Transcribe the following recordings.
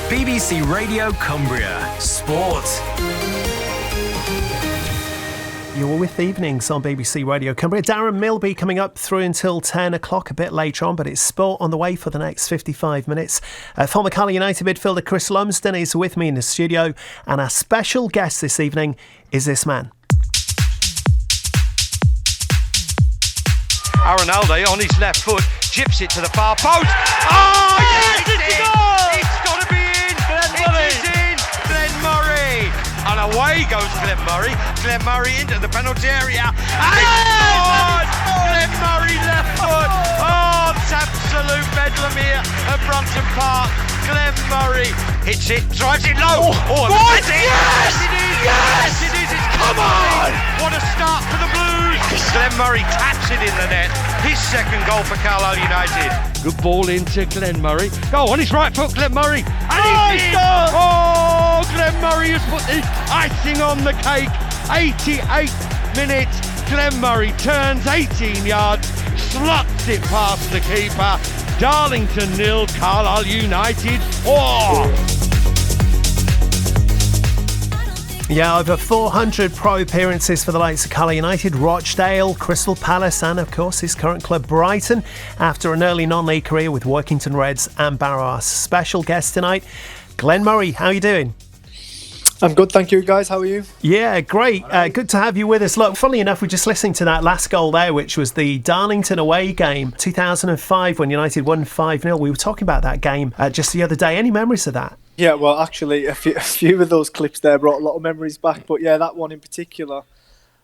BBC Radio Cumbria Sport. You're with Evenings on BBC Radio Cumbria. Darren Milby coming up through until 10 o'clock, a bit later on, but it's sport on the way for the next 55 minutes. Former Carlisle United midfielder Chris Lumsden is with me in the studio, and our special guest this evening is this man. Ronaldo on his left foot, chips it to the far post. Oh, yes, it's in! It's got to be in! It is in! Glenn Murray! And away goes Glenn Murray. Glenn Murray into the penalty area. And it's Glenn Murray left foot. Oh, it's absolute bedlam here at Brunton Park. Glenn Murray hits it, drives it low. Oh, yes! Yes, it is! Yes, it is! Come on! What a start for the Blues! Glenn Murray taps it in the net. His second goal for Carlisle United. Good ball into Glenn Murray. Go on his right foot, Glenn Murray. And he's in! Oh, Glenn Murray has put the icing on the cake. 88 minutes. Glenn Murray turns 18 yards, slots it past the keeper. Darlington 0, Carlisle United 4. Yeah, over 400 pro appearances for the likes of Carlisle United, Rochdale, Crystal Palace and, of course, his current club Brighton after an early non-league career with Workington Reds and Barrow. Special guest tonight, Glenn Murray. How are you doing? I'm good, thank you guys. How are you? Yeah, great. Good to have you with us. Look, funnily enough, we're just listening to that last goal there, which was the Darlington away game, 2005, when United won 5-0. We were talking about that game just the other day. Any memories of that? Yeah, well, actually, a few of those clips there brought a lot of memories back. But yeah, that one in particular,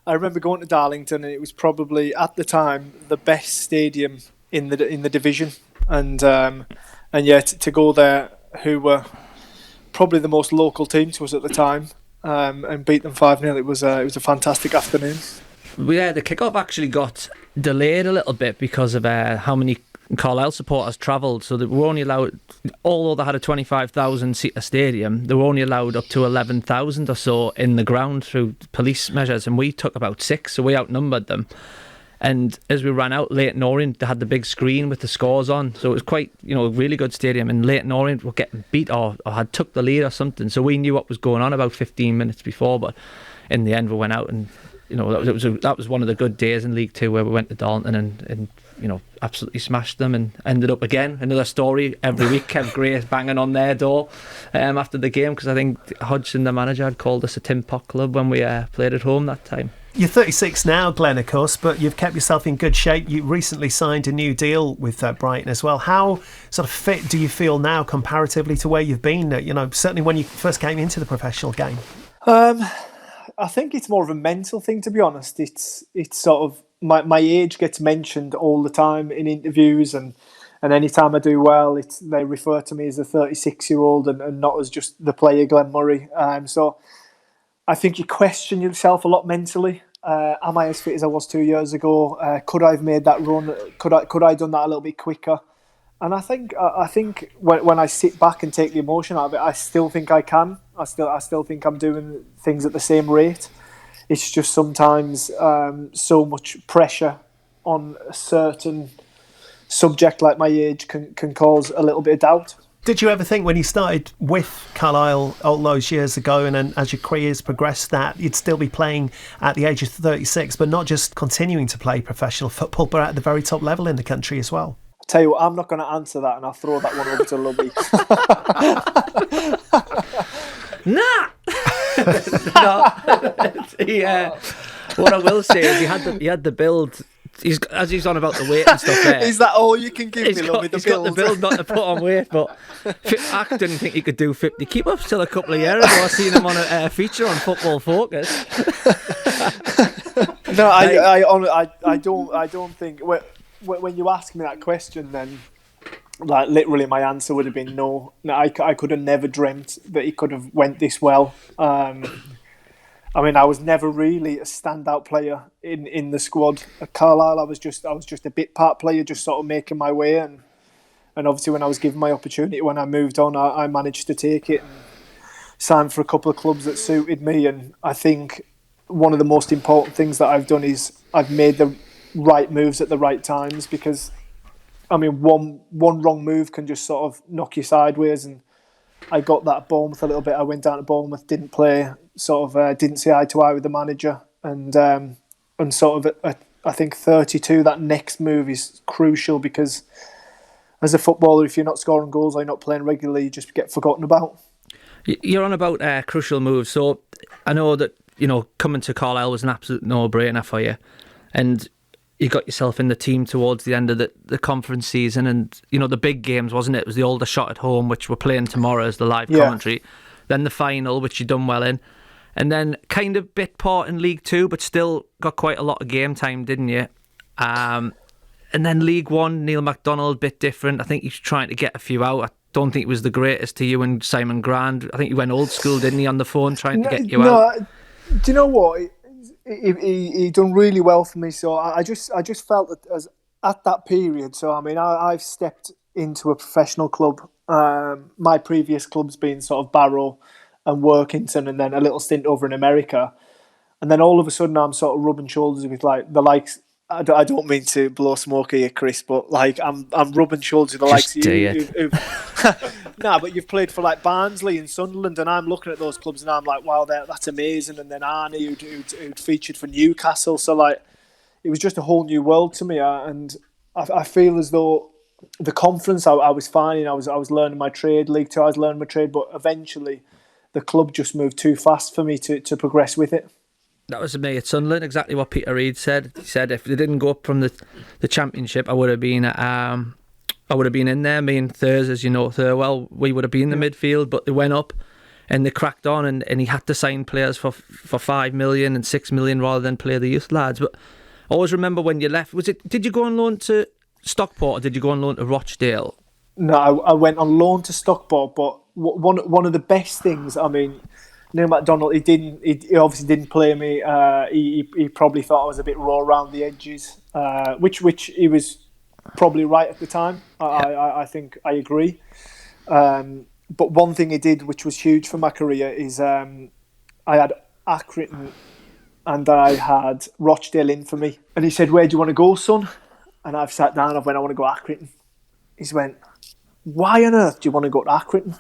I remember going to Darlington, and it was probably at the time the best stadium in the division. And yeah, to go there, who were probably the most local team to us at the time, and beat them 5-0. It was a fantastic afternoon. Yeah, the kick-off actually got delayed a little bit because of how many Carlisle supporters travelled. So they were only allowed, although they had a 25,000-seater stadium, they were only allowed up to 11,000 or so in the ground through police measures, and we took about 6, so we outnumbered them. And as we ran out, Leyton Orient, they had the big screen with the scores on. So it was quite, a really good stadium. And Leyton Orient were getting beat or had took the lead or something. So we knew what was going on about 15 minutes before. But in the end, we went out and, that was one of the good days in League Two where we went to Darlington and absolutely smashed them and ended up again. Another story every week. Kev Gray banging on their door after the game because I think Hodgson, the manager, had called us a Tin Pot Club when we played at home that time. You're 36 now, Glenn, of course, but you've kept yourself in good shape. You recently signed a new deal with Brighton as well. How sort of fit do you feel now comparatively to where you've been, certainly when you first came into the professional game? I think it's more of a mental thing, to be honest. It's sort of, my age gets mentioned all the time in interviews, and any time I do well, they refer to me as a 36-year-old and not as just the player Glenn Murray. So I think you question yourself a lot mentally. Am I as fit as I was 2 years ago? Could I have made that run? Could I have done that a little bit quicker? And I think when I sit back and take the emotion out of it, I still think I can. I still think I'm doing things at the same rate. It's just sometimes so much pressure on a certain subject like my age can cause a little bit of doubt. Did you ever think when you started with Carlisle all those years ago and then as your careers progressed that you'd still be playing at the age of 36, but not just continuing to play professional football, but at the very top level in the country as well? I'll tell you what, I'm not going to answer that, and I'll throw that one over to Lubby. Nah! No. Yeah. What I will say is he had the build. As he's on about the weight and stuff there. Is that all you can give me, Lubby? He's got the build not to put on weight, but I didn't think he could do 50 keep-ups till a couple of years ago. I seen him on a feature on Football Focus. No, I don't think. When you ask me that question, then like literally my answer would have been no. I could have never dreamt that he could have went this well. I mean, I was never really a standout player in the squad at Carlisle. I was just a bit part player, just sort of making my way. And obviously, when I was given my opportunity, when I moved on, I managed to take it and sign for a couple of clubs that suited me. And I think one of the most important things that I've done is I've made the right moves at the right times, because I mean, one wrong move can just sort of knock you sideways. And I got that at Bournemouth a little bit. I went down to Bournemouth, didn't play, didn't see eye to eye with the manager, and sort of I think 32. That next move is crucial because as a footballer, if you're not scoring goals or you're not playing regularly, you just get forgotten about. You're on about crucial moves, so I know that coming to Carlisle was an absolute no-brainer for you, and you got yourself in the team towards the end of the conference season, and the big games, wasn't it? It was the Older Shot at home, which we're playing tomorrow as the live commentary, then the final, which you done well in, and then kind of bit part in League Two, but still got quite a lot of game time, didn't you? And then League One, Neil MacDonald, bit different. I think he's trying to get a few out. I don't think it was the greatest to you and Simon Grand. I think he went old school, didn't he, on the phone trying to get you out? Do you know what? He done really well for me. So I just felt that as at that period. So I mean, I've stepped into a professional club. My previous club's been sort of Barrow and Workington, and then a little stint over in America. And then all of a sudden, I'm sort of rubbing shoulders with like the likes. I don't mean to blow smoke here, Chris, but like I'm rubbing shoulders with the likes of you. Nah, but you've played for like Barnsley and Sunderland, and I'm looking at those clubs and I'm like, wow, that's amazing. And then Arnie, who'd featured for Newcastle, so like it was just a whole new world to me. And I feel as though the conference I was finding, I was learning my trade. League Two, I was learning my trade, but eventually the club just moved too fast for me to progress with it. That was me at Sunderland, exactly what Peter Reid said. He said if they didn't go up from the Championship, I would have been in there. Me and Thurs, as you know, Thurwell, we would have been in the midfield, but they went up and they cracked on, and he had to sign players for 5 million and 6 million rather than play the youth lads. But I always remember when you left, did you go on loan to Stockport or did you go on loan to Rochdale? No, I went on loan to Stockport, but one of the best things, I mean, Neil MacDonald, he obviously didn't play me. He probably thought I was a bit raw around the edges, which he was probably right at the time. I think I agree. But one thing he did, which was huge for my career, is I had Accrington and I had Rochdale in for me. And he said, "Where do you want to go, son?" And I've sat down. I want to go Accrington. He's went, "Why on earth do you want to go to Accrington?"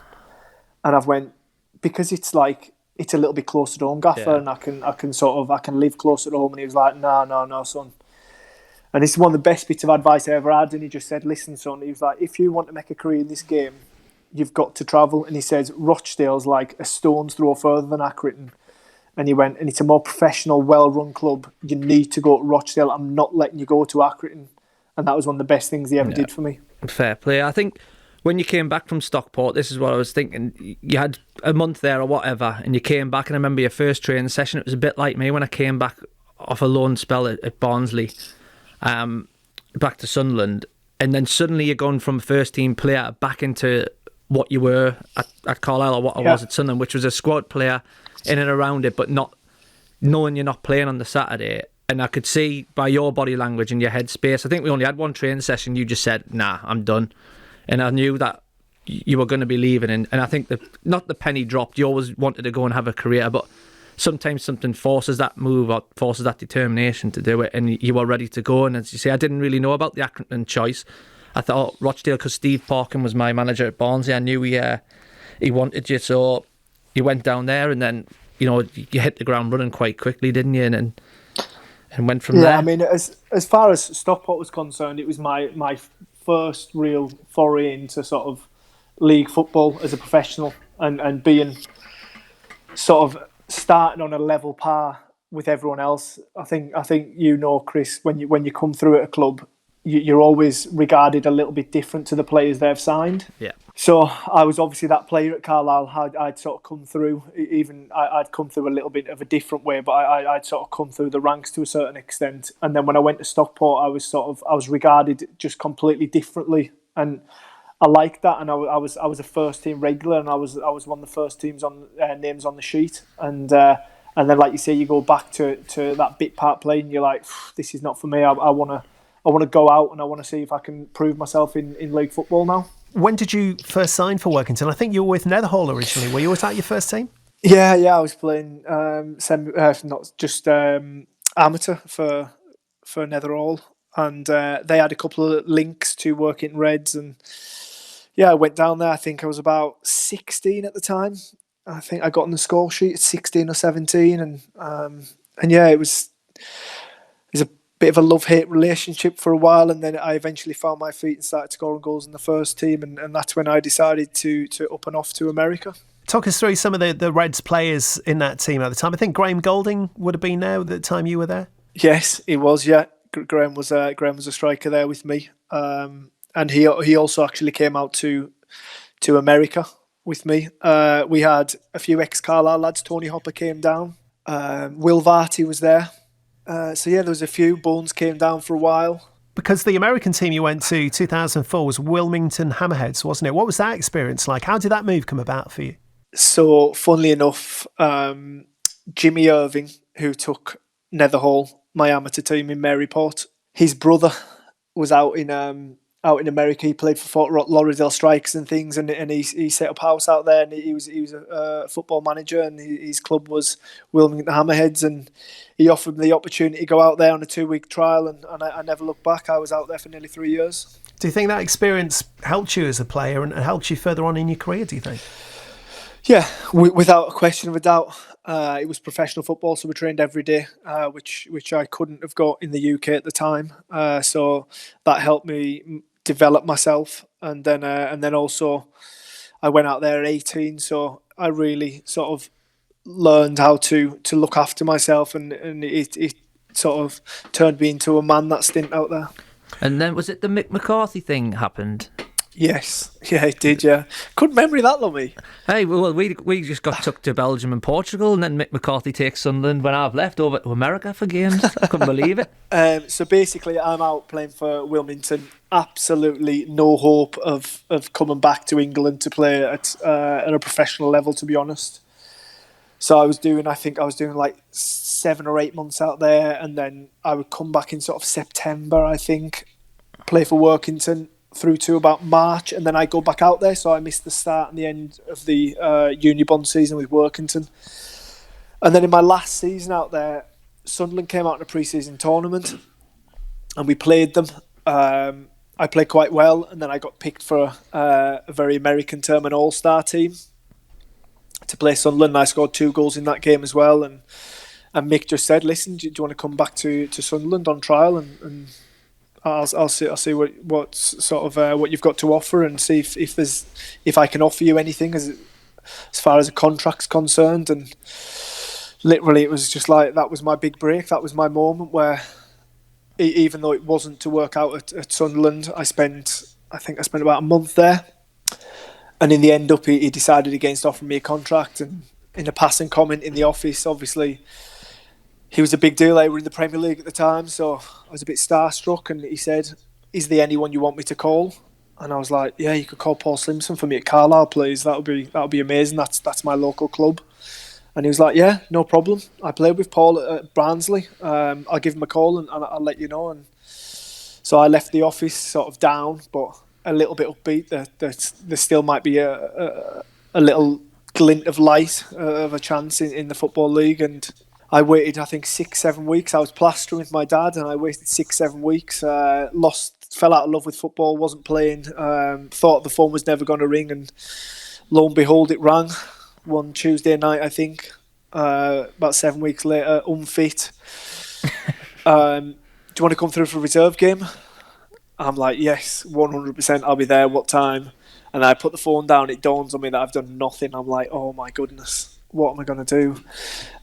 And I've went, "Because it's a little bit closer to home, Gaffer, and I can live closer to home." And he was like, no, son. And it's one of the best bits of advice I ever had. And he just said, "Listen, son," he was like, "if you want to make a career in this game, you've got to travel." And he says, "Rochdale's like a stone's throw further than Accrington." And he went, "And it's a more professional, well-run club. You need to go to Rochdale. I'm not letting you go to Accrington." And that was one of the best things he ever did for me. Fair play. I think when you came back from Stockport, this is what I was thinking. You had a month there or whatever, and you came back, and I remember your first training session. It was a bit like me when I came back off a loan spell at Barnsley, back to Sunderland, and then suddenly you're going from first team player back into what you were at Carlisle or what I was at Sunderland, which was a squad player in and around it, but not knowing you're not playing on the Saturday. And I could see by your body language and your headspace, I think we only had one training session, you just said, "Nah, I'm done." And I knew that you were going to be leaving. And I think not the penny dropped. You always wanted to go and have a career, but sometimes something forces that move or forces that determination to do it, and you were ready to go. And as you say, I didn't really know about the Accrington choice. I thought Rochdale, because Steve Parkin was my manager at Barnsley, I knew he wanted you, so you went down there, and then you hit the ground running quite quickly, didn't you? And went from there. Yeah, I mean, as far as Stockport was concerned, it was my first real foray into sort of league football as a professional, and being sort of starting on a level par with everyone else. I think Chris, when you come through at a club, you're always regarded a little bit different to the players they've signed. Yeah. So I was obviously that player at Carlisle. I'd sort of come through, I'd come through a little bit of a different way, but I'd sort of come through the ranks to a certain extent. And then when I went to Stockport, I was regarded just completely differently, and I liked that. And I was a first team regular, and I was one of the first teams on names on the sheet. And then, like you say, you go back to that bit part play, and you're like, this is not for me. I want to go out, and I want to see if I can prove myself in league football now. When did you first sign for Workington? I think you were with Netherhall originally. Were you always at your first team? Yeah, I was playing amateur for Netherhall, and they had a couple of links to Workington Reds, and Yeah, I went down there. I think I was about 16 at the time. I think I got on the score sheet at 16 or 17, and yeah, it was a bit of a love-hate relationship for a while, and then I eventually found my feet and started scoring goals in the first team, and that's when I decided to up and off to America. Talk us through some of the Reds players in that team at the time. I think Graham Golding would have been there at the time you were there. Yes, he was. Yeah, Graham was a striker there with me, and he also actually came out to America with me. We had a few ex-Carlisle lads. Tony Hopper came down. Will Varty was there. So yeah, there was a few. Bones came down for a while. Because the American team you went to 2004 was Wilmington Hammerheads, wasn't it? What was that experience like? How did that move come about for you? So funnily enough, Jimmy Irving, who took Netherhall, my amateur team in Maryport, his brother was out in America. He played for Fort Lauderdale Strikers and things, and he set up house out there, and he was a football manager, and his club was Wilmington Hammerheads, and he offered me the opportunity to go out there on a 2-week trial, and I never looked back. I was out there for nearly 3 years. Do you think that experience helped you as a player and helped you further on in your career, do you think? Yeah, without a question of a doubt. It was professional football, so we trained every day, which I couldn't have got in the UK at the time. So that helped me develop myself, and then also I went out there at 18, so I really sort of learned how to look after myself, and it sort of turned me into a man, that stint out there. And then was it the Mick McCarthy thing happened? Yes, yeah, it did, yeah. Good memory that, Lummy. Hey, well, we just got took to Belgium and Portugal, and then Mick McCarthy takes Sunderland when I've left over to America for games. I couldn't believe it. So basically, I'm out playing for Wilmington. Absolutely no hope of coming back to England to play at a professional level, to be honest. So I think I was doing like 7 or 8 months out there, and then I would come back in sort of September, I think, play for Workington through to about March, and then I go back out there, so I missed the start and the end of the Unibond season with Workington. And then in my last season out there, Sunderland came out in a pre-season tournament, and we played them. I played quite well, and then I got picked for a very American term, an all-star team, to play Sunderland. I scored 2 goals in that game as well, and Mick just said, "Listen, do you want to come back to Sunderland on trial and I'll see what sort of what you've got to offer, and see if I can offer you anything as far as a contract's concerned." And literally, it was just like, that was my big break. That was my moment where, even though it wasn't to work out at Sunderland, I spent about a month there, and in the end up he decided against offering me a contract. And in a passing comment in the office, obviously, he was a big deal. They were in the Premier League at the time, so I was a bit starstruck, and he said, "Is there anyone you want me to call?" And I was like, "Yeah, you could call Paul Simpson for me at Carlisle, please. That would be amazing. That's my local club." And he was like, "Yeah, no problem. I played with Paul at Barnsley. I'll give him a call and I'll let you know." And so I left the office sort of down, but a little bit upbeat that there still might be a little glint of light of a chance in the Football League. And I waited, I think, 6-7 weeks. I was plastering with my dad, and I waited 6-7 weeks. Fell out of love with football, wasn't playing. Thought the phone was never going to ring, and lo and behold, it rang one Tuesday night, I think. About 7 weeks later, unfit. Do you want to come through for a reserve game? I'm like, yes, 100%. I'll be there. What time? And I put the phone down. It dawns on me that I've done nothing. I'm like, oh my goodness, what am I going to do?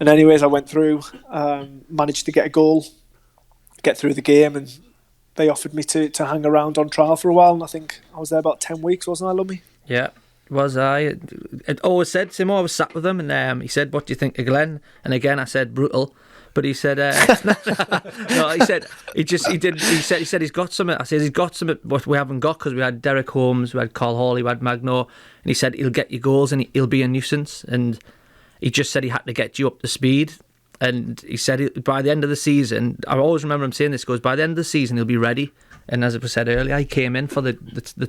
And anyways, I went through, managed to get a goal, get through the game, and they offered me to hang around on trial for a while. And I think I was there about 10 weeks, wasn't I, Lummy? Yeah, was I. It always said, Simo, I was sat with him, and he said, "What do you think of Glenn?" And again, I said, "Brutal." But he said, no, he said he's got something. I said, he's got something what we haven't got, because we had Derek Holmes, we had Carl Hawley, we had Magno, and he said he'll get you goals and he'll be a nuisance. And he just said he had to get you up to speed. And he said by the end of the season, I always remember him saying this, goes, by the end of the season he'll be ready. And as I said earlier, he came in for the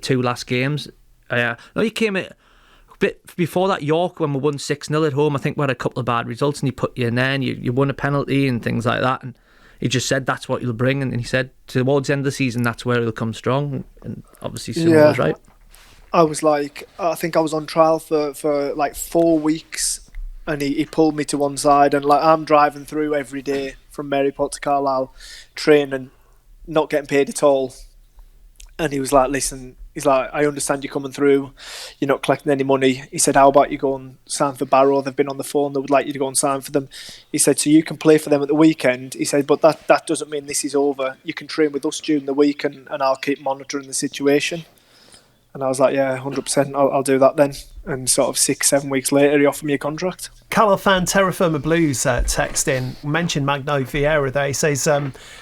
2 last games. No, he came in a bit before that, York, when we won 6-0 at home. I think we had a couple of bad results, and he put you in there, and you won a penalty and things like that. And he just said that's what he'll bring. And he said towards the end of the season, that's where he'll come strong. And obviously, Simon was right. I was like, I think I was on trial for like 4 weeks, and he pulled me to one side, and like I'm driving through every day from Maryport to Carlisle, training, not getting paid at all. And he was like, listen, he's like, I understand you're coming through, you're not collecting any money. He said, how about you go and sign for Barrow? They've been on the phone, they would like you to go and sign for them. He said, so you can play for them at the weekend. He said, but that doesn't mean this is over. You can train with us during the week, and I'll keep monitoring the situation. And I was like, yeah, 100%, I'll do that then. And sort of 6-7 weeks later, he offered me a contract. Carlisle fan Terra Firma Blues text in, mentioned Magno Vieira there. He says,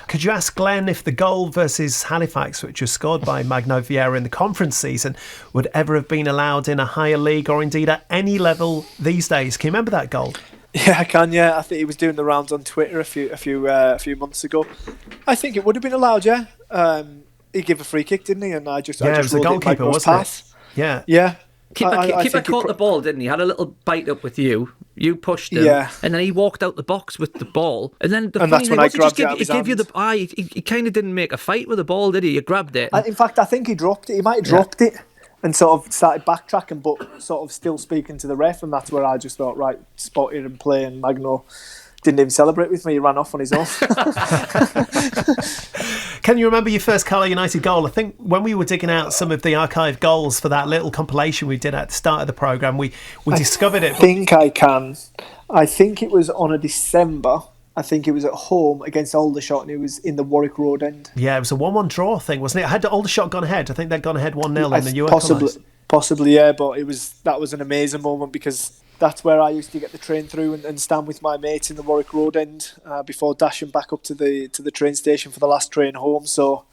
could you ask Glenn if the goal versus Halifax, which was scored by Magno Vieira in the conference season, would ever have been allowed in a higher league or indeed at any level these days? Can you remember that goal? Yeah, I can. Yeah, I think he was doing the rounds on Twitter a few months ago. I think it would have been allowed. Yeah, he gave a free kick, didn't he? And I just it was the goalkeeper, wasn't it? Yeah, yeah. Keeper caught the ball, didn't he? Had a little bite up with you. You pushed him, and then he walked out the box with the ball. And then that's when I grabbed it out of his gave you the eye. He kind of didn't make a fight with the ball, did he? You grabbed it. In fact, I think he dropped it. He might have dropped it and sort of started backtracking, but sort of still speaking to the ref. And that's where I just thought, right, spot here and play. And Magno didn't even celebrate with me. He ran off on his own. Can you remember your first Carlisle United goal? I think when we were digging out some of the archived goals for that little compilation we did at the start of the programme, we discovered it. I think I can. I think it was on a December. I think it was at home against Aldershot, and it was in the Warwick Road end. Yeah, it was a 1-1 draw thing, wasn't it? Had Aldershot gone ahead? I think they'd gone ahead 1-0 and then you equalised. Possibly, yeah, but that was an amazing moment because that's where I used to get the train through and stand with my mates in the Warwick Road end before dashing back up to the train station for the last train home. So,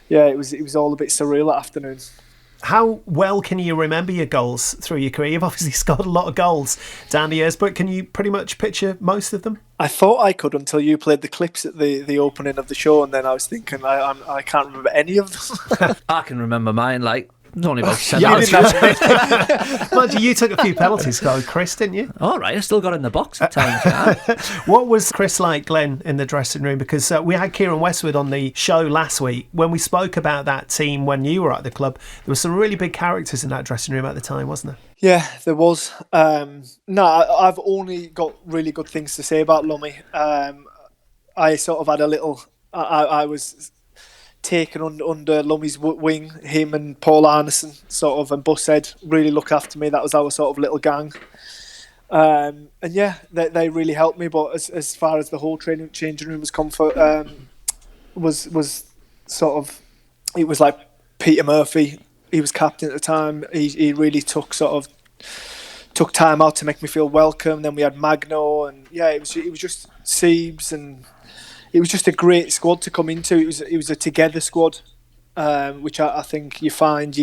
yeah, it was all a bit surreal that afternoon. How well can you remember your goals through your career? You've obviously scored a lot of goals down the years, but can you pretty much picture most of them? I thought I could until you played the clips at the opening of the show, and then I was thinking I can't remember any of them. I can remember mine, like, it's only about 7 Mind you, you took a few penalties, Chris, didn't you? All right, I still got in the box at times. What was Chris like, Glenn, in the dressing room? Because we had Kieran Westwood on the show last week. When we spoke about that team when you were at the club, there were some really big characters in that dressing room at the time, wasn't there? Yeah, there was. No, I've only got really good things to say about Lummy. I sort of had a little... I was... taken under Lummy's wing, him and Paul Arneson sort of, and Busshead really look after me. That was our sort of little gang. And yeah, they really helped me. But as far as the whole changing room was comfort, was sort of, it was like Peter Murphy. He was captain at the time. He really took time out to make me feel welcome. Then we had Magno, and yeah, it was just Siebes, and it was just a great squad to come into. It was a together squad, which I think you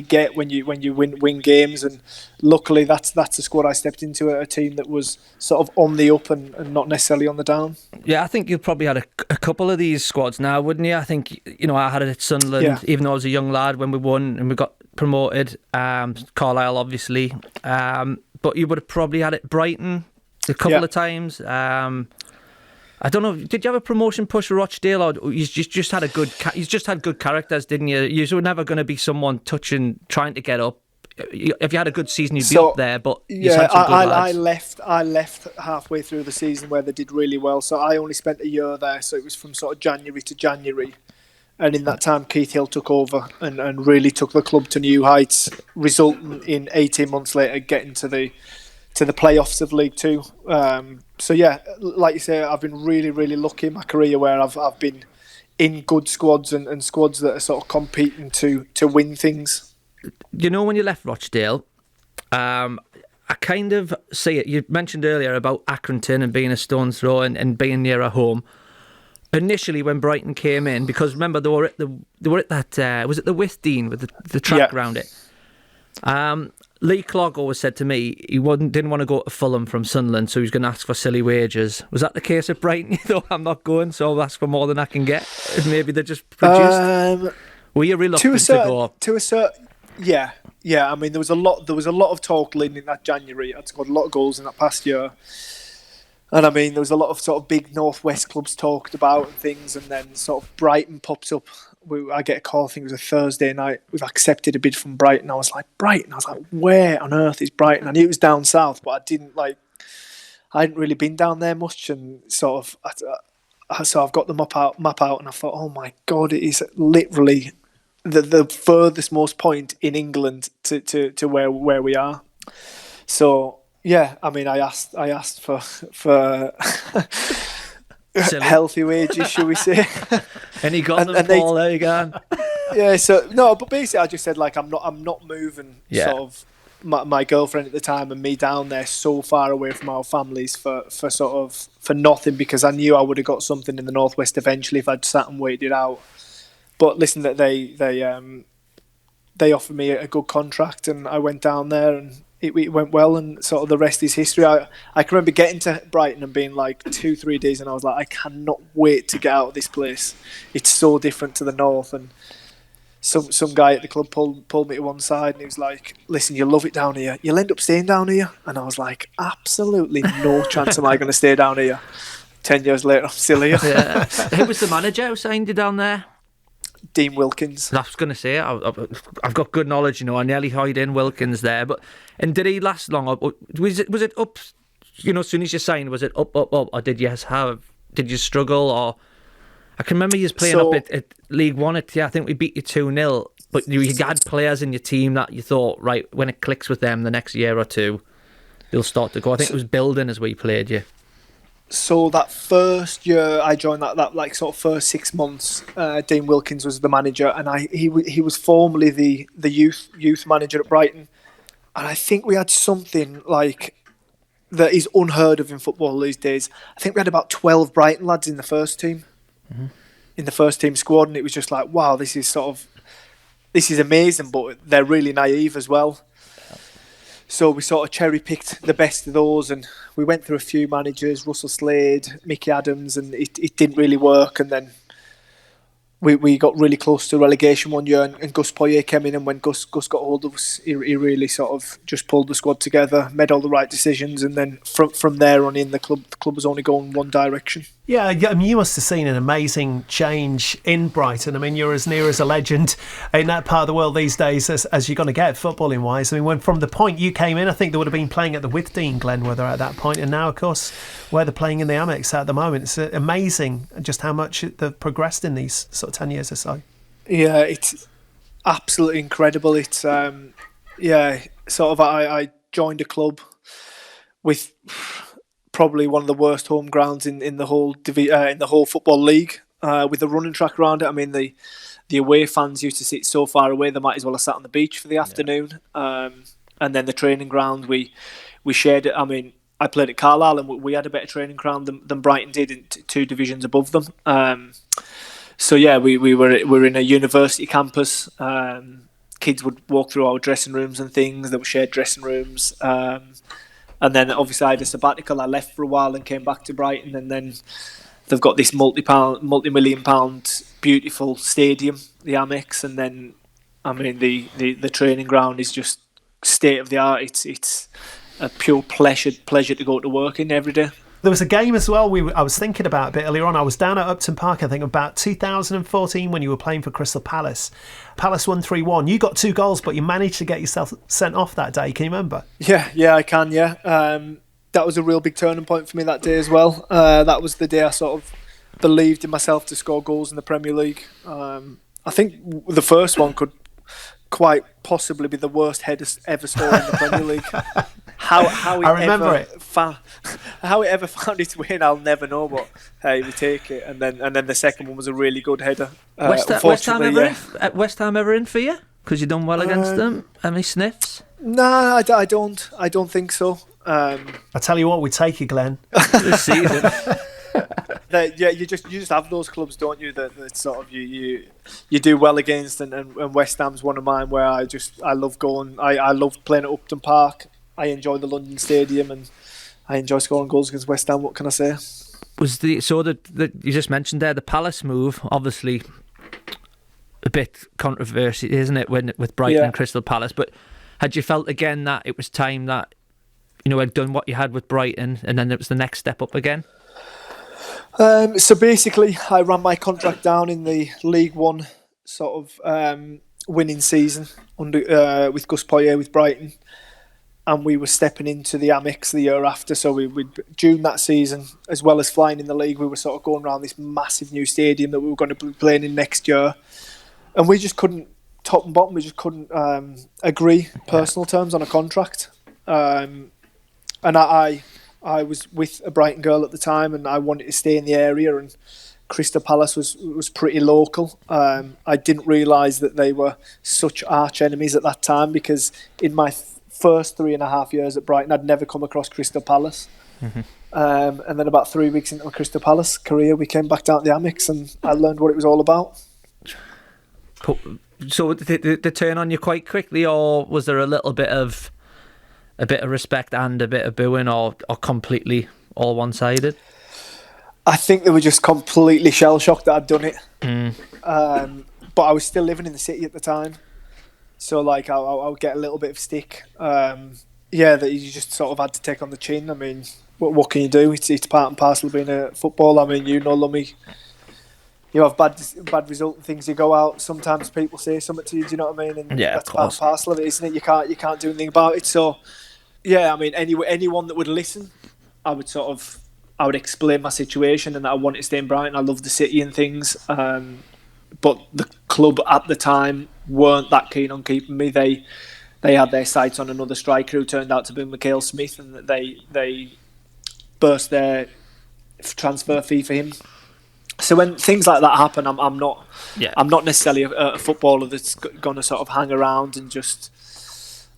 get when you win games. And luckily, that's the squad I stepped into, a team that was sort of on the up and not necessarily on the down. Yeah, I think you've probably had a couple of these squads now, wouldn't you? I think, I had it at Sunderland, even though I was a young lad when we won and we got promoted. Carlisle, obviously, but you would have probably had it at Brighton a couple of times. I don't know. Did you have a promotion push for Rochdale, or you just had good characters, didn't you? You were never going to be someone trying to get up. If you had a good season, you'd be up there. But you had some good lads. I left halfway through the season where they did really well. So I only spent a year there. So it was from sort of January to January, and in that time, Keith Hill took over and really took the club to new heights, resulting in 18 months later getting to the playoffs of League Two. So yeah, like you say, I've been really, really lucky in my career where I've been in good squads and squads that are sort of competing to win things. When you left Rochdale, I kind of see it. You mentioned earlier about Accrington and being a stone's throw and being nearer home. Initially, when Brighton came in, because remember they were at that was it the Withdean with the track around it. Lee Clogg always said to me he didn't want to go to Fulham from Sunderland, so he was going to ask for silly wages. Was that the case at Brighton? You thought, I'm not going, so I'll ask for more than I can get. And maybe they just produced. Were you reluctant to go? To a certain, yeah. I mean, there was a lot of talk leading in that January. I'd scored a lot of goals in that past year. And I mean, there was a lot of sort of big Northwest clubs talked about and things, and then sort of Brighton pops up. I get a call, I think it was a Thursday night, we've accepted a bid from Brighton. I was like, Brighton? I was like, where on earth is Brighton? I knew it was down south, but I hadn't really been down there much, and sort of, so I've got the map out, and I thought, oh my God, it is literally the furthest most point in England to where we are. So yeah, I mean, I asked for healthy wages, shall we say? And he got them, Paul. There you go. Yeah. So no, but basically, I just said like I'm not moving. Yeah. Sort of my girlfriend at the time and me down there so far away from our families for nothing, because I knew I would have got something in the Northwest eventually if I'd sat and waited it out. But listen, that they offered me a good contract, and I went down there, and it went well, and sort of the rest is history. I can remember getting to Brighton and being like 2-3 days, and I was like, I cannot wait to get out of this place. It's so different to the north. And some guy at the club pulled me to one side, and he was like, listen, you'll love it down here. You'll end up staying down here. And I was like, absolutely no chance am I going to stay down here. 10 years later, I'm still here. Yeah. Who was the manager who signed you down there? Dean Wilkins. I was going to say, I've got good knowledge, I nearly hired in Wilkins there. And did he last long? Was it up, as soon as you signed, was it up, or did you struggle? Or I can remember you was playing up at League One. I think we beat you 2-0, but you had players in your team that you thought, right, when it clicks with them the next year or two, they'll start to go. I think it was building as we played you. So that first year I joined, that like sort of first 6 months, Dean Wilkins was the manager, and he was formerly the youth manager at Brighton, and I think we had something like that is unheard of in football these days. I think we had about 12 Brighton lads in the first team, in the first team squad, and it was just like, wow, this is amazing, but they're really naive as well. So we sort of cherry-picked the best of those, and we went through a few managers, Russell Slade, Mickey Adams, and it didn't really work. And then we got really close to relegation one year, and Gus Poyet came in, and when Gus got hold of us, he really sort of just pulled the squad together, made all the right decisions, and then from there on in, the club was only going one direction. Yeah, I mean, you must have seen an amazing change in Brighton. I mean, you're as near as a legend in that part of the world these days as you're going to get footballing wise. I mean, when from the point you came in, I think they would have been playing at the Withdean Glenwether at that point, and now, of course, where they're playing in the Amex at the moment. It's amazing just how much they've progressed in these sort of 10 years or so. Yeah, it's absolutely incredible. It's sort of I joined a club with probably one of the worst home grounds in the whole football league, with a running track around it. I mean, the away fans used to sit so far away they might as well have sat on the beach for the afternoon. And then the training ground we shared it. I mean, I played at Carlisle, and we had a better training ground than Brighton did, in 2 divisions above them. So yeah, we were in a university campus. Kids would walk through our dressing rooms and things. There were shared dressing rooms. And then obviously I had a sabbatical. I left for a while and came back to Brighton, and then they've got this multi-million-pound beautiful stadium, the Amex, and then I mean the training ground is just state of the art. It's a pure pleasure to go to work in every day. There was a game as well I was thinking about a bit earlier on. I was down at Upton Park, I think, about 2014 when you were playing for Crystal Palace. Palace won 3-1. You got 2 goals, but you managed to get yourself sent off that day. Can you remember? Yeah, I can, yeah. That was a real big turning point for me that day as well. That was the day I sort of believed in myself to score goals in the Premier League. I think the first one could quite possibly be the worst header ever scored in the Premier League. How it ever found its way in, I'll never know. But hey, we take it. And then the second one was a really good header. West Ham ever in for you? Because you done well against them. Any sniffs? No, I don't think so. I tell you what, we take you, Glenn. This season. You just have those clubs, don't you? That sort of you do well against, and West Ham's one of mine where I love going. I love playing at Upton Park. I enjoy the London Stadium, and I enjoy scoring goals against West Ham. What can I say? Was you just mentioned there, the Palace move, obviously a bit controversial, isn't it, with Brighton and Crystal Palace? But had you felt again that it was time that had done what you had with Brighton, and then it was the next step up again? So basically, I ran my contract down in the League One sort of winning season under with Gus Poyet with Brighton, and we were stepping into the Amex the year after. So we June that season, as well as flying in the league, we were sort of going around this massive new stadium that we were going to be playing in next year, and we just couldn't, top and bottom, we just couldn't agree personal terms on a contract. And I was with a Brighton girl at the time, and I wanted to stay in the area, and Crystal Palace was pretty local. I didn't realise that they were such arch enemies at that time, because in my first 3.5 years at Brighton, I'd never come across Crystal Palace. Mm-hmm. And then about 3 weeks into my Crystal Palace career, we came back down to the Amex, and I learned what it was all about. So did they turn on you quite quickly, or was there a bit of respect and a bit of booing, or completely all one-sided? I think they were just completely shell-shocked that I'd done it. But I was still living in the city at the time, so like I would get a little bit of stick. That you just sort of had to take on the chin. I mean, what can you do? It's part and parcel of being a footballer. I mean, Lummy, you have bad result and things. You go out, sometimes people say something to you. Do you know what I mean? And that's part and parcel of it, isn't it? You can't do anything about it. So yeah, I mean, anyone that would listen, I would explain my situation and that I wanted to stay in Brighton. I love the city and things, but the club at the time weren't that keen on keeping me. They had their sights on another striker who turned out to be Mikhail Smith, and they burst their transfer fee for him. So when things like that happen, I'm not necessarily a footballer that's going to sort of hang around and just,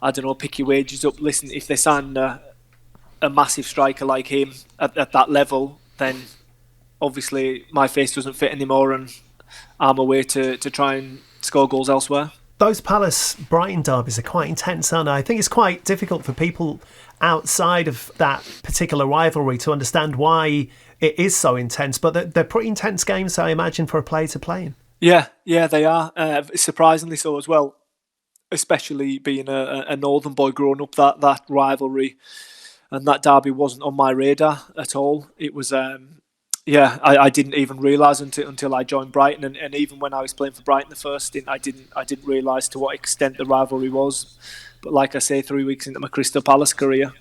I don't know, pick your wages up. Listen, if they sign a massive striker like him at that level, then obviously my face doesn't fit anymore, and I'm away to try and score goals elsewhere. Those Palace-Brighton derbies are quite intense, aren't they? I think it's quite difficult for people outside of that particular rivalry to understand why it is so intense, but they're pretty intense games, I imagine, for a player to play in. Yeah, they are. Surprisingly so as well, especially being a northern boy growing up. That rivalry and that derby wasn't on my radar at all. It was, I didn't even realise until I joined Brighton, and even when I was playing for Brighton the first stint, I didn't realise to what extent the rivalry was. But like I say, 3 weeks into my Crystal Palace career,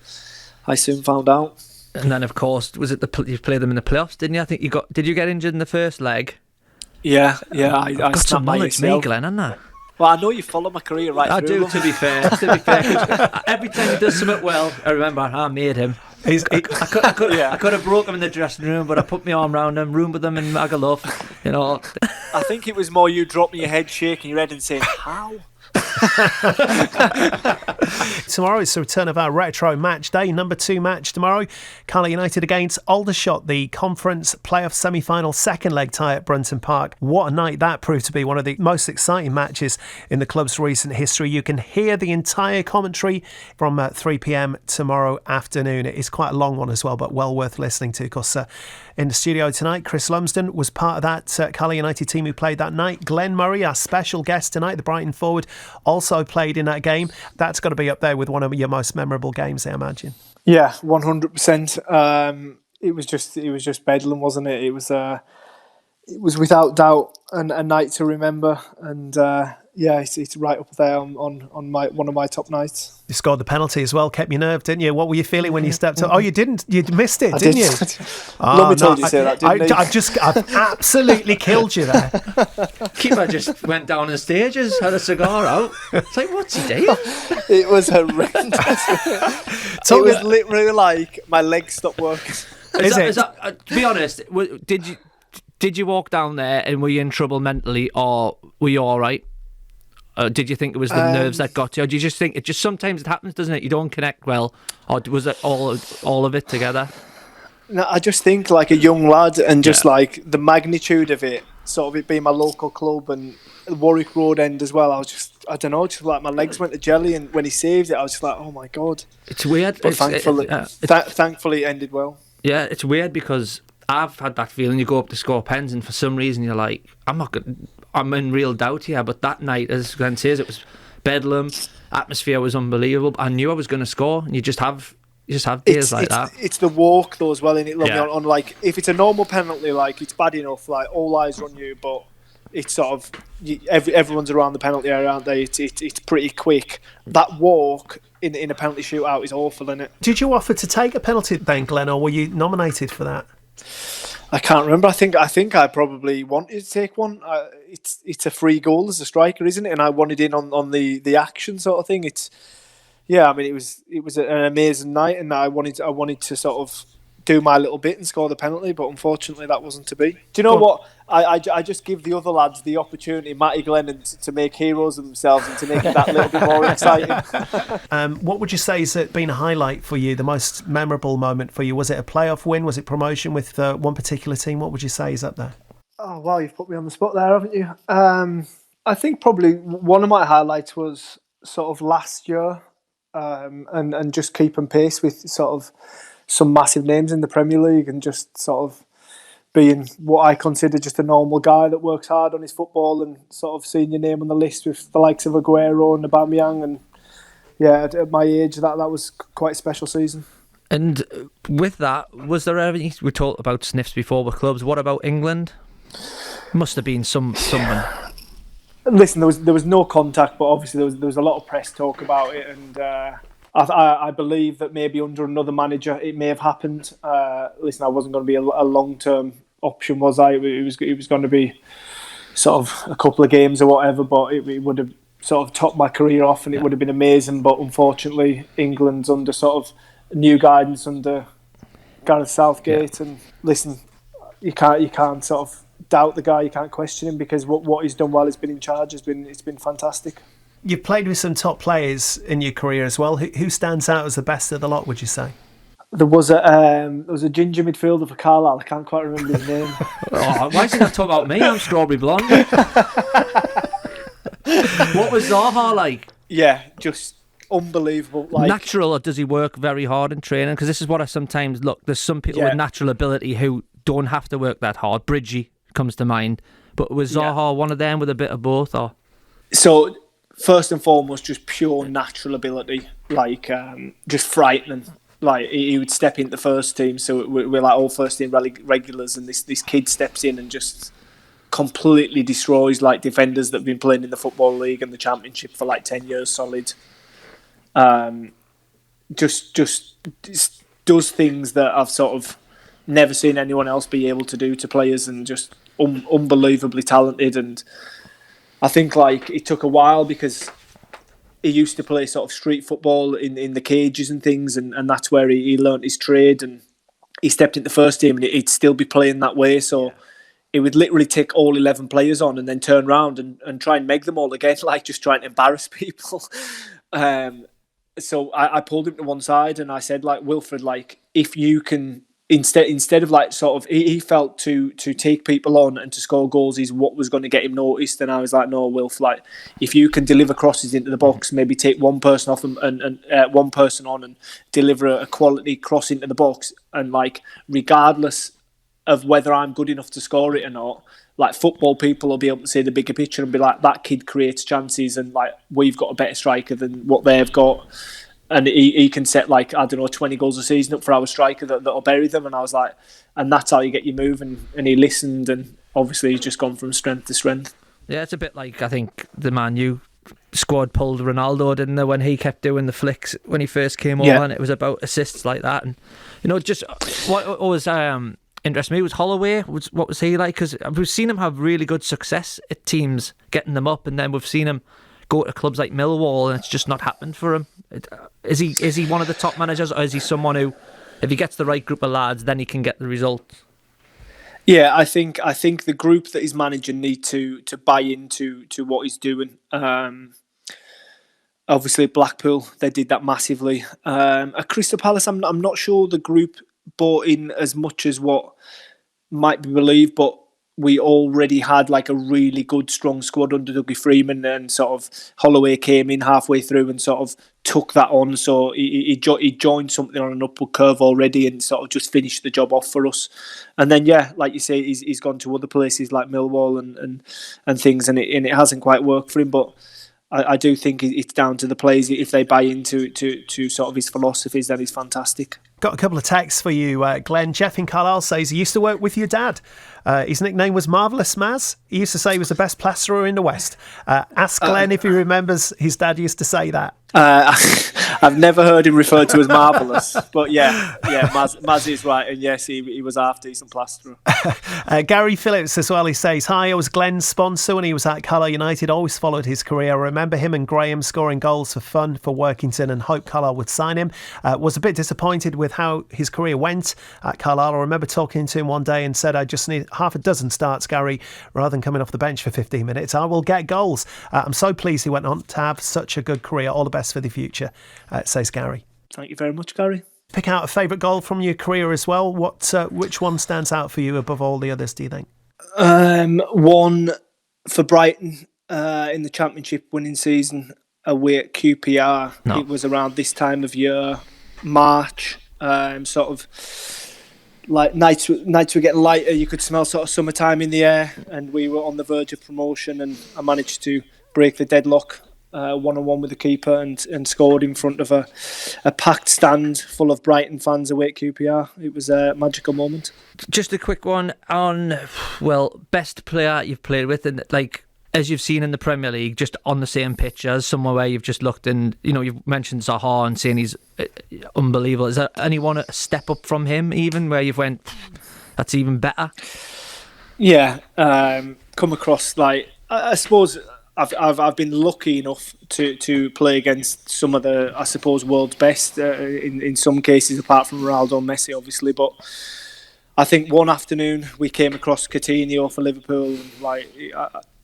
I soon found out. And then, of course, was it you played them in the playoffs, didn't you? I think did you get injured in the first leg? Yeah. I got some knowledge, me, Glenn, haven't I? Well, I know you follow my career right I through. I do, to be fair. Every time he does something well, I remember I made him. I could have broke him in the dressing room, but I put my arm around him, roomed with him in Magaluf. I think it was more you dropping your head, shaking your head, and saying, "How?" Tomorrow is the return of our retro match day, number 2 match tomorrow. Carlisle United against Aldershot, the conference playoff semi-final second leg tie at Brunton Park. What a night that proved to be, one of the most exciting matches in the club's recent history. You can hear the entire commentary from 3 p.m. tomorrow afternoon. It is quite a long one as well, but well worth listening to, because in the studio tonight, Chris Lumsden was part of that Carlisle United team who played that night. Glenn Murray, our special guest tonight, the Brighton forward, also played in that game. That's got to be up there with one of your most memorable games, I imagine. Yeah, 100%. It was just bedlam, wasn't it? It was without doubt a night to remember, and it's right up there on one of my top nights. You scored the penalty as well, kept your nerve, didn't you? What were you feeling when you stepped up? Oh, you didn't. You missed it, didn't you? Let me tell you to say that, didn't I've absolutely killed you there. Keeper just went down the stages, had a cigar out. It's like, what's he doing? It was horrendous. It was literally like my legs stopped working. To be honest, did you walk down there and were you in trouble mentally, or were you all right? Did you think it was the nerves that got you? Or do you just think sometimes it happens, doesn't it? You don't connect well, or was it all of it together? No, I just think like a young lad, and just like the magnitude of it, sort of it being my local club and Warwick Road end as well. I don't know, just like my legs went to jelly, and when he saved it, I was just like, oh my god. It's weird. But thankfully, it ended well. Yeah, it's weird because I've had that feeling. You go up to score pens, and for some reason you're like, I'm in real doubt here. But that night, as Glenn says, it was bedlam. Atmosphere was unbelievable. I knew I was going to score, and you just have You just have days like that. It's the walk though as well, in it. Yeah. On like if it's a normal penalty, like it's bad enough, like all eyes are on you, but it's sort of everyone's around the penalty area, aren't they? It's pretty quick. That walk in a penalty shootout is awful, isn't it? Did you offer to take a penalty then, Glenn, or were you nominated for that? I can't remember. I think I probably wanted to take one. It's a free goal as a striker, isn't it? And I wanted in on the action sort of thing. It was an amazing night, and I wanted to sort of do my little bit and score the penalty, but unfortunately that wasn't to be. Do you know what? I just give the other lads the opportunity, Matty, Glenn, and to make heroes of themselves and to make it that little bit more exciting. What would you say has been a highlight for you, the most memorable moment for you? Was it a playoff win? Was it promotion with one particular team? What would you say is up there? Oh, wow, you've put me on the spot there, haven't you? I think probably one of my highlights was sort of last year, and just keeping pace with sort of some massive names in the Premier League, and just sort of being what I consider just a normal guy that works hard on his football, and sort of seeing your name on the list with the likes of Aguero and Aubameyang, and yeah, at my age, that was quite a special season. And with that, was there any? We talked about sniffs before with clubs. What about England? Must have been someone. Listen, there was no contact, but obviously there was a lot of press talk about it, and I believe that maybe under another manager it may have happened. Listen, I wasn't going to be a long-term option, was I? It was going to be sort of a couple of games or whatever, but it would have sort of topped my career off, and it would have been amazing. But unfortunately, England's under sort of new guidance under Gareth Southgate, and listen, you can't sort of doubt the guy, you can't question him, because what he's done while he's been in charge it's been fantastic. You've played with some top players in your career as well. Who stands out as the best of the lot, would you say? There was a ginger midfielder for Carlisle. I can't quite remember his name. Oh, why is he not talking about me? I'm strawberry blonde. What was Zaha like? Yeah, just unbelievable. Like, natural, or does he work very hard in training? Because this is what I sometimes look. There's some people with natural ability who don't have to work that hard. Bridgie comes to mind, but was Zaha one of them with a bit of both? Or so first and foremost, just pure natural ability, like just frightening. Like he would step into the first team, so we're like all first team regulars, and this kid steps in and just completely destroys like defenders that have been playing in the Football League and the Championship for like 10 years solid. Just does things that I've sort of never seen anyone else be able to do to players, and just unbelievably talented. And I think like it took a while, because he used to play sort of street football in the cages and things, and that's where he learnt his trade, and he stepped into the first team and he'd still be playing that way. So he would literally take all 11 players on and then turn around and try and make them all again, like just trying to embarrass people. So I pulled him to one side and I said, like, Wilfred, like, if you can, instead of like sort of, he felt to take people on and to score goals is what was going to get him noticed. And I was like, no, Wilf, like, if you can deliver crosses into the box, maybe take one person off and one person on and deliver a quality cross into the box, and like, regardless of whether I'm good enough to score it or not, like, football people will be able to see the bigger picture and be like, that kid creates chances, and like, we've got a better striker than what they've got. And he can set, like, I don't know, 20 goals a season up for our striker that'll bury them. And I was like, and that's how you get you moving. And he listened, and obviously he's just gone from strength to strength. Yeah, it's a bit like, I think, the Man U squad pulled Ronaldo, didn't they, when he kept doing the flicks when he first came over, and it was about assists like that. And, you know, just what always interested me was Holloway. What was he like? Because we've seen him have really good success at teams getting them up, and then we've seen him go to clubs like Millwall, and it's just not happened for him. Is he one of the top managers, or is he someone who, if he gets the right group of lads, then he can get the results? Yeah, I think the group that he's managing need to buy into what he's doing. Obviously, Blackpool, they did that massively. At Crystal Palace, I'm not sure the group bought in as much as what might be believed, but we already had like a really good, strong squad under Dougie Freeman, and sort of Holloway came in halfway through and sort of took that on. So he joined something on an upward curve already, and sort of just finished the job off for us. And then, yeah, like you say, he's gone to other places like Millwall and things, and it hasn't quite worked for him. But I do think it's down to the players. If they buy into to sort of his philosophies, then he's fantastic. Got a couple of texts for you, Glenn. Jeff in Carlisle says he used to work with your dad. His nickname was Marvellous Maz. He used to say he was the best plasterer in the West. Ask Glenn if he remembers his dad used to say that. I've never heard him referred to as marvellous, but yeah, Maz is right, and yes, he was half decent plasterer. Gary Phillips as well. He says, "Hi, I was Glenn's sponsor when he was at Carlisle United. Always followed his career. I remember him and Graham scoring goals for fun for Workington and hoped Carlisle would sign him. Was a bit disappointed with how his career went at Carlisle. I remember talking to him one day and said, I just need half a dozen starts, Gary, rather than coming off the bench for 15 minutes. I will get goals. I'm so pleased he went on to have such a good career. All the best for the future," says Gary. Thank you very much, Gary. Pick out a favourite goal from your career as well. Which one stands out for you above all the others, do you think? One for Brighton in the Championship winning season away at QPR. No. It was around this time of year, March, sort of like nights were getting lighter. You could smell sort of summertime in the air, and we were on the verge of promotion, and I managed to break the deadlock one-on-one with the keeper and scored in front of a packed stand full of Brighton fans away at QPR. It was a magical moment. Just a quick one on, well, best player you've played with, and like as you've seen in the Premier League, just on the same pitch as somewhere where you've just looked and, you know, you've mentioned Zaha and saying he's unbelievable. Is there anyone a step up from him even where you've went, that's even better? Yeah, come across like I suppose I've been lucky enough to play against some of the, I suppose, world's best in some cases, apart from Ronaldo and Messi, obviously. But I think one afternoon we came across Coutinho for Liverpool. And like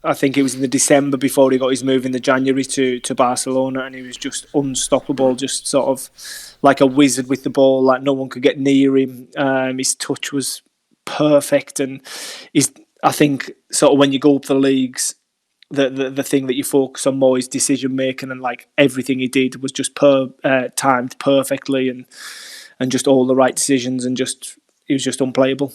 I think it was in the December before he got his move in the January to Barcelona, and he was just unstoppable, just sort of like a wizard with the ball. Like no one could get near him. His touch was perfect, and I think sort of when you go up the leagues, the thing that you focus on more is decision making, and like everything he did was just timed perfectly, and just all the right decisions, and just he was just unplayable.